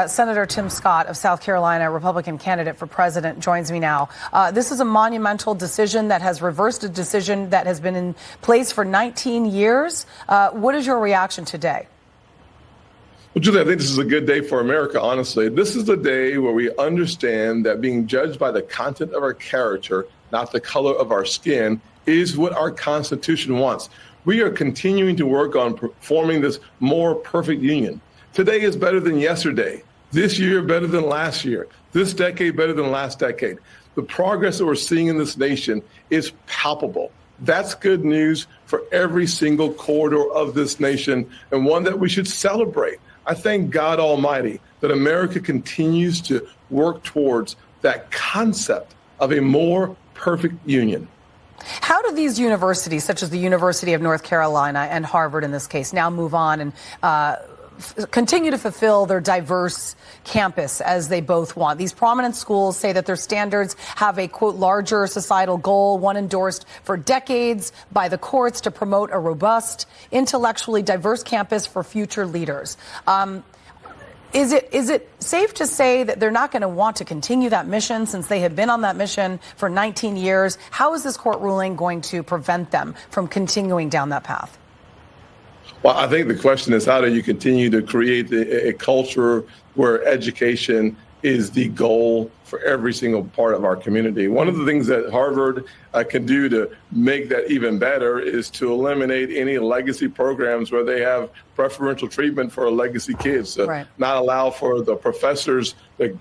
Senator Tim Scott of South Carolina, Republican candidate for president, joins me now. This is a monumental decision that has reversed a decision that has been in place for 19 years. What is your reaction today? Well, Julie, I think this is a good day for America, honestly. This is the day where we understand that being judged by the content of our character, not the color of our skin, is what our Constitution wants. We are continuing to work on forming this more perfect union. Today is better than yesterday. This year better than last year. This decade better than last decade. The progress that we're seeing in this nation is palpable. That's good news for every single corridor of this nation, and one that we should celebrate. I thank God Almighty that America continues to work towards that concept of a more perfect union. How do these universities, such as the University of North Carolina and Harvard in this case, now move on and continue to fulfill their diverse campus as they both want? These prominent schools say that their standards have a, quote, larger societal goal, one endorsed for decades by the courts to promote a robust, intellectually diverse campus for future leaders. Is it safe to say that they're not going to want to continue that mission since they have been on that mission for 19 years? How is this court ruling going to prevent them from continuing down that path? Well, I think the question is, how do you continue to create a culture where education is the goal for every single part of our community? One of the things that Harvard can do to make that even better is to eliminate any legacy programs where they have preferential treatment for legacy kids, to not allow for the professors,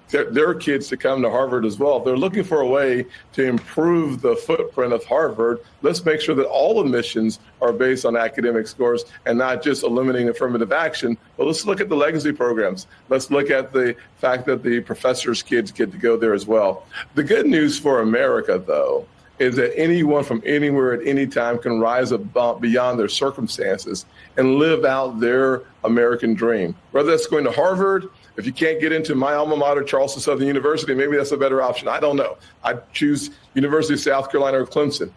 their kids to come to Harvard as well. If they're looking for a way to improve the footprint of Harvard, let's make sure that all admissions are based on academic scores and not just eliminating affirmative action. But let's look at the legacy programs. Let's look at the fact that the professors' kids get to go there as well. The good news for America, though, is that anyone from anywhere at any time can rise above, beyond their circumstances and live out their American dream. Whether that's going to Harvard, if you can't get into my alma mater, Charleston Southern University, maybe that's a better option. I don't know. I'd choose University of South Carolina or Clemson.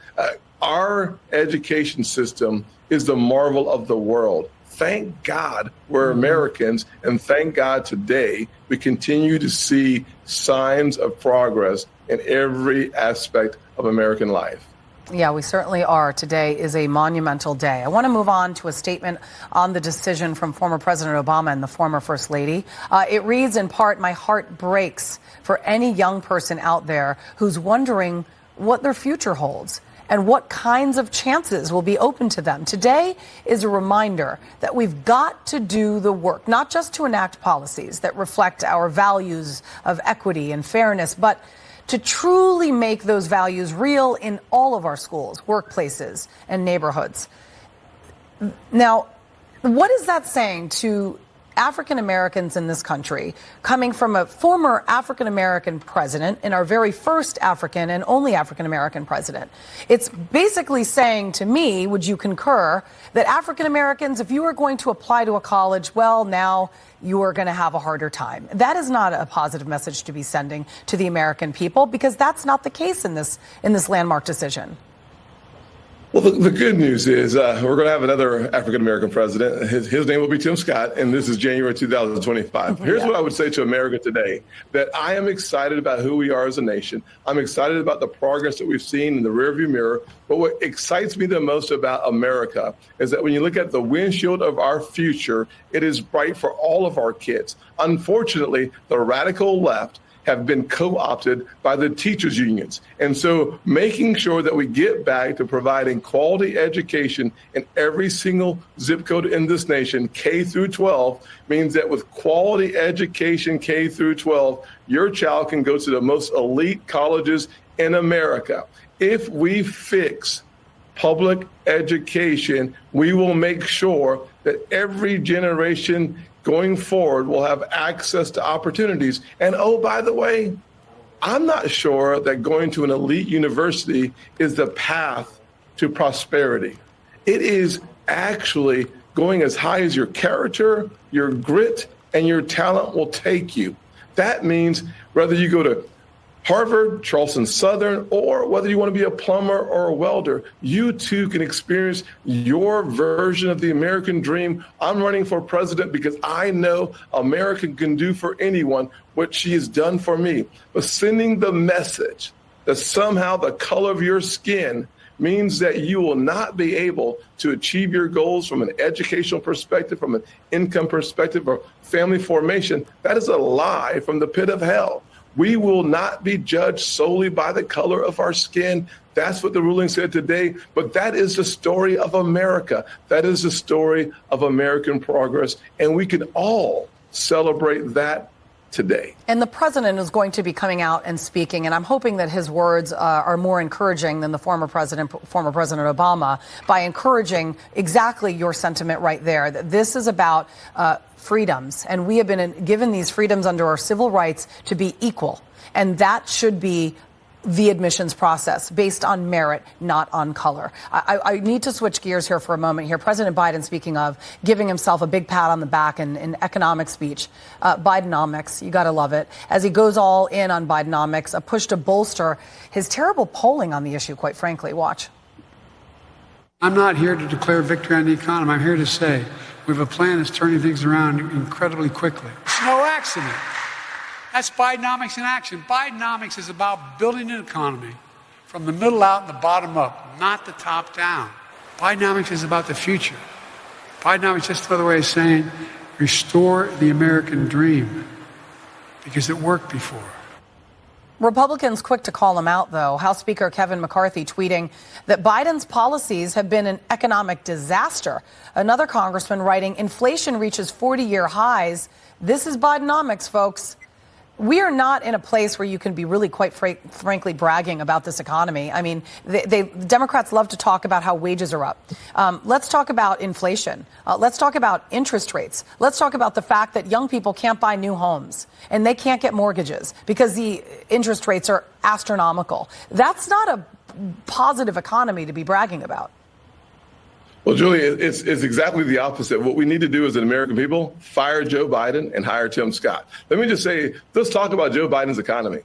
Our education system is the marvel of the world. Thank God we're Americans, and thank God today we continue to see signs of progress in every aspect of American life. Yeah, we certainly are. Today is a monumental day. I want to move on to a statement on the decision from former President Obama and the former First Lady. It reads in part, "My heart breaks for any young person out there who's wondering what their future holds and what kinds of chances will be open to them. Today is a reminder that we've got to do the work, not just to enact policies that reflect our values of equity and fairness, but to truly make those values real in all of our schools, workplaces, and neighborhoods." Now, what is that saying to African Americans in this country, coming from a former African American president and our very first African and only African American president? It's basically saying to me, would you concur, that African Americans, if you are going to apply to a college, well, now you are going to have a harder time. That is not a positive message to be sending to the American people, because that's not the case in this landmark decision. Well, the good news is we're going to have another African-American president. His name will be Tim Scott, and this is January 2025. Here's what I would say to America today, that I am excited about who we are as a nation. I'm excited about the progress that we've seen in the rearview mirror. But what excites me the most about America is that when you look at the windshield of our future, it is bright for all of our kids. Unfortunately, the radical left have been co-opted by the teachers' unions. And so making sure that we get back to providing quality education in every single zip code in this nation, K through 12, means that with quality education, K through 12, your child can go to the most elite colleges in America. If we fix public education, we will make sure that every generation going forward will have access to opportunities. And oh, by the way, I'm not sure that going to an elite university is the path to prosperity. It is actually going as high as your character, your grit, and your talent will take you. That means whether you go to Harvard, Charleston Southern, or whether you want to be a plumber or a welder, you too can experience your version of the American dream. I'm running for president because I know America can do for anyone what she has done for me. But sending the message that somehow the color of your skin means that you will not be able to achieve your goals from an educational perspective, from an income perspective, or family formation, that is a lie from the pit of hell. We will not be judged solely by the color of our skin. That's what the ruling said today. But that is the story of America. That is the story of American progress. And we can all celebrate that today. And the president is going to be coming out and speaking, and I'm hoping that his words are more encouraging than the former President Obama, by encouraging exactly your sentiment right there, that this is about freedoms, and we have been given these freedoms under our civil rights to be equal, and that should be the admissions process based on merit, not on color. I need to switch gears here for a moment here. President Biden, speaking of, giving himself a big pat on the back in economic speech. Bidenomics, you got to love it. As he goes all in on Bidenomics, a push to bolster his terrible polling on the issue, quite frankly. Watch. I'm not here to declare victory on the economy. I'm here to say we have a plan that's turning things around incredibly quickly. It's no accident. That's Bidenomics in action. Bidenomics is about building an economy from the middle out and the bottom up, not the top down. Bidenomics is about the future. Bidenomics is just another way of saying restore the American dream, because it worked before. Republicans quick to call him out, though. House Speaker Kevin McCarthy tweeting that Biden's policies have been an economic disaster. Another congressman writing, inflation reaches 40-year highs. This is Bidenomics, folks. We are not in a place where you can be really, quite frankly, bragging about this economy. I mean, Democrats love to talk about how wages are up. Let's talk about inflation. Let's talk about interest rates. Let's talk about the fact that young people can't buy new homes and they can't get mortgages because the interest rates are astronomical. That's not a positive economy to be bragging about. Well, Julie, it's exactly the opposite. What we need to do as an American people, fire Joe Biden and hire Tim Scott. Let me just say, let's talk about Joe Biden's economy.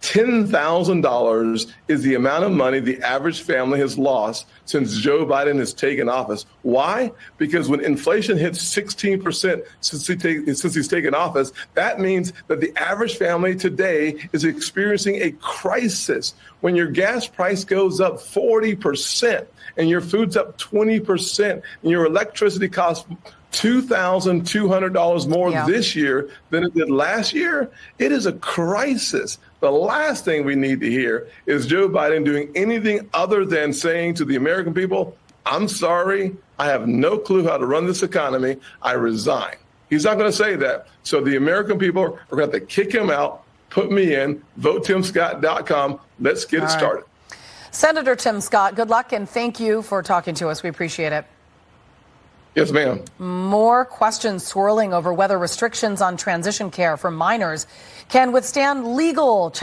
$10,000 is the amount of money the average family has lost since Joe Biden has taken office. Why? Because when inflation hits 16% since he's taken office, that means that the average family today is experiencing a crisis. When your gas price goes up 40% and your food's up 20% and your electricity costs $2,200 more this year than it did last year, it is a crisis. The last thing we need to hear is Joe Biden doing anything other than saying to the American people, I'm sorry, I have no clue how to run this economy, I resign. He's not going to say that. So the American people are going to have to kick him out, put me in, votetimscott.com. Let's get it started. Senator Tim Scott, good luck and thank you for talking to us. We appreciate it. Yes, ma'am. More questions swirling over whether restrictions on transition care for minors can withstand legal challenges.